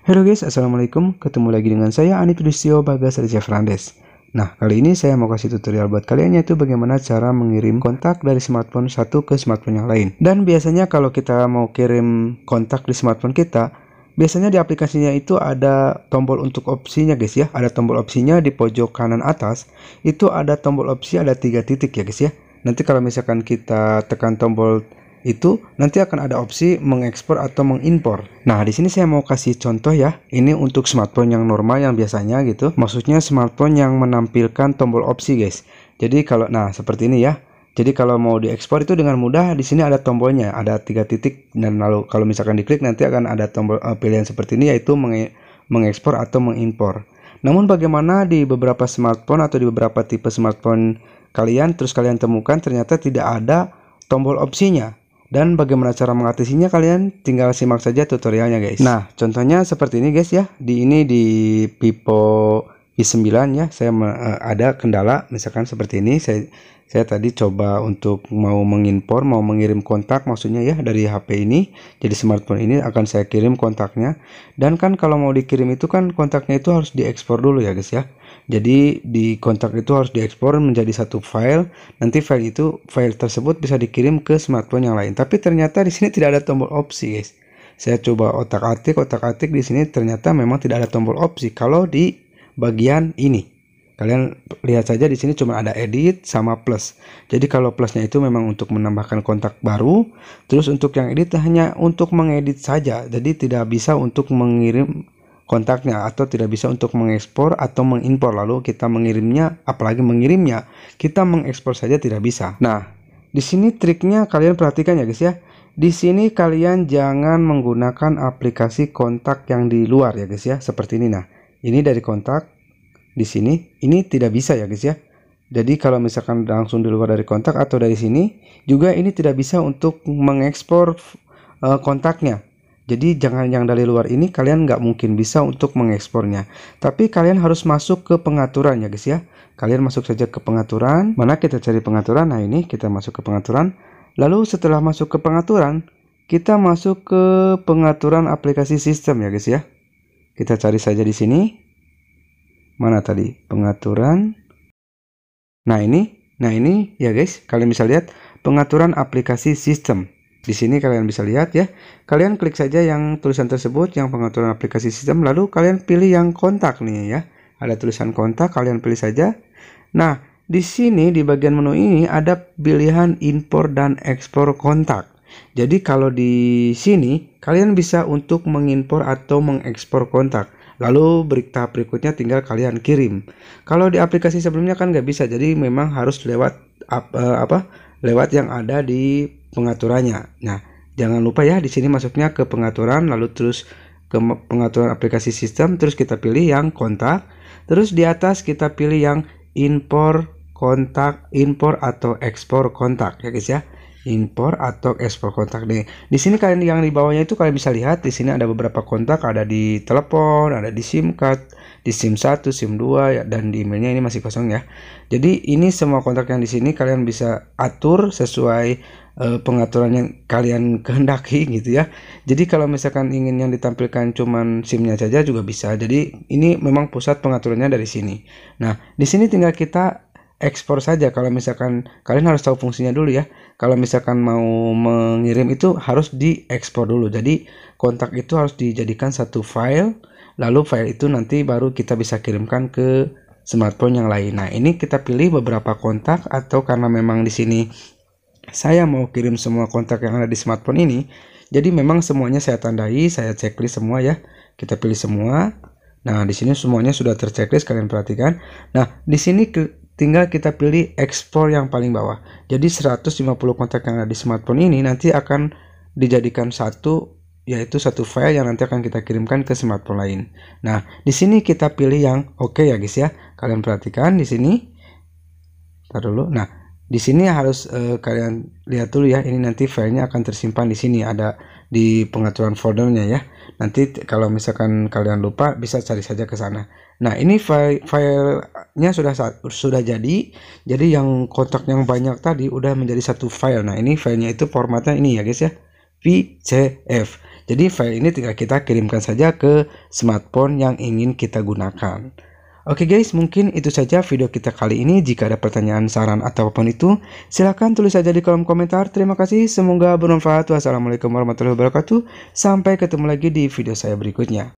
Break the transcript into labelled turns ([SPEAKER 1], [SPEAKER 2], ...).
[SPEAKER 1] Halo guys, assalamualaikum. Ketemu lagi dengan saya Ani Tulistio Bagas Rizya Fernandes. Nah, kali ini saya mau kasih tutorial buat kalian, yaitu bagaimana cara mengirim kontak dari smartphone satu ke smartphone yang lain. Dan biasanya kalau kita mau kirim kontak di smartphone kita, biasanya di aplikasinya itu ada tombol untuk opsinya guys ya. Ada tombol opsinya di pojok kanan atas. Itu ada tombol opsi, ada 3 titik ya guys ya. Nanti kalau misalkan kita tekan tombol itu, nanti akan ada opsi mengekspor atau mengimpor. Nah, di sini saya mau kasih contoh ya. Ini untuk smartphone yang normal, yang biasanya gitu. Maksudnya smartphone yang menampilkan tombol opsi, guys. Jadi kalau seperti ini ya. Jadi kalau mau diekspor itu dengan mudah, di sini ada tombolnya, ada 3 titik, dan lalu kalau misalkan diklik nanti akan ada tombol pilihan seperti ini, yaitu mengekspor atau mengimpor. Namun bagaimana di beberapa smartphone atau di beberapa tipe smartphone kalian temukan ternyata tidak ada tombol opsinya. Dan bagaimana cara mengatasinya, kalian tinggal simak saja tutorialnya guys. Nah, contohnya seperti ini guys ya. Di Vivo i9 ya, saya ada kendala misalkan seperti ini. Saya tadi coba untuk mau mengirim kontak, maksudnya ya, dari HP ini. Jadi smartphone ini akan saya kirim kontaknya. Dan kan kalau mau dikirim itu kan kontaknya itu harus diekspor dulu ya guys ya. Jadi di kontak itu harus diekspor menjadi satu file. Nanti file tersebut bisa dikirim ke smartphone yang lain. Tapi ternyata di sini tidak ada tombol opsi guys. Saya coba otak-atik di sini, ternyata memang tidak ada tombol opsi kalau di bagian ini. Kalian lihat saja di sini cuma ada edit sama plus. Jadi kalau plusnya itu memang untuk menambahkan kontak baru, terus untuk yang edit hanya untuk mengedit saja. Jadi tidak bisa untuk mengirim kontaknya, atau tidak bisa untuk mengekspor atau mengimpor. Lalu kita mengirimnya, apalagi mengirimnya, kita mengekspor saja tidak bisa. Nah, di sini triknya kalian perhatikan ya guys ya. Di sini kalian jangan menggunakan aplikasi kontak yang di luar ya guys ya, seperti ini. Nah, ini dari kontak. Di sini ini tidak bisa ya guys ya. Jadi kalau misalkan langsung di luar dari kontak atau dari sini juga, ini tidak bisa untuk mengekspor kontaknya. Jadi jangan yang dari luar ini, kalian nggak mungkin bisa untuk mengekspornya. Tapi kalian harus masuk ke pengaturan ya guys ya. Kalian masuk saja ke pengaturan. Mana kita cari pengaturan? Nah, ini kita masuk ke pengaturan. Lalu setelah masuk ke pengaturan, kita masuk ke pengaturan aplikasi sistem ya guys ya. Kita cari saja di sini. Mana tadi? Pengaturan. Nah ini ya guys, kalian bisa lihat pengaturan aplikasi sistem. Di sini kalian bisa lihat ya. Kalian klik saja yang tulisan tersebut, yang pengaturan aplikasi sistem, lalu kalian pilih yang kontak nih ya. Ada tulisan kontak, kalian pilih saja. Nah, di sini di bagian menu ini ada pilihan impor dan ekspor kontak. Jadi kalau di sini kalian bisa untuk mengimpor atau mengekspor kontak. Lalu tahap berikutnya tinggal kalian kirim. Kalau di aplikasi sebelumnya kan nggak bisa, jadi memang harus lewat lewat yang ada di pengaturannya. Nah, jangan lupa ya, di sini masuknya ke pengaturan, lalu terus ke pengaturan aplikasi sistem, terus kita pilih yang kontak, terus di atas kita pilih yang impor kontak, impor atau ekspor kontak ya guys ya. Impor atau ekspor kontak nih. Di sini kalian yang di bawahnya itu kalian bisa lihat, di sini ada beberapa kontak, ada di telepon, ada di SIM card, di SIM 1, SIM 2 ya, dan di emailnya ini masih kosong ya. Jadi ini semua kontak yang di sini kalian bisa atur sesuai pengaturan yang kalian kehendaki gitu ya. Jadi kalau misalkan ingin yang ditampilkan cuman SIM-nya saja juga bisa. Jadi ini memang pusat pengaturannya dari sini. Nah, di sini tinggal kita ekspor saja. Kalau misalkan kalian harus tahu fungsinya dulu ya. Kalau misalkan mau mengirim itu harus diekspor dulu. Jadi kontak itu harus dijadikan satu file, lalu file itu nanti baru kita bisa kirimkan ke smartphone yang lain. Nah, ini kita pilih beberapa kontak, atau karena memang di sini saya mau kirim semua kontak yang ada di smartphone ini, jadi memang semuanya saya tandai, saya checklist semua ya. Kita pilih semua. Nah, di sini semuanya sudah terchecklist, kalian perhatikan. Nah, di sini tinggal kita pilih ekspor yang paling bawah. Jadi 150 kontak yang ada di smartphone ini nanti akan dijadikan satu, yaitu satu file yang nanti akan kita kirimkan ke smartphone lain. Nah, di sini kita pilih yang oke ya guys ya. Kalian perhatikan di sini. Taruh dulu. Nah, di sini harus kalian lihat dulu ya. Ini nanti filenya akan tersimpan di sini, ada di pengaturan foldernya ya. Nanti kalau misalkan kalian lupa bisa cari saja ke sana. Nah, ini filenya sudah jadi. Jadi yang kontak yang banyak tadi udah menjadi satu file. Nah, ini filenya itu formatnya ini ya guys ya, VCF. Jadi file ini tinggal kita kirimkan saja ke smartphone yang ingin kita gunakan. Oke guys, mungkin itu saja video kita kali ini. Jika ada pertanyaan, saran, atau apapun itu, silahkan tulis saja di kolom komentar. Terima kasih, semoga bermanfaat. Wassalamualaikum warahmatullahi wabarakatuh. Sampai ketemu lagi di video saya berikutnya.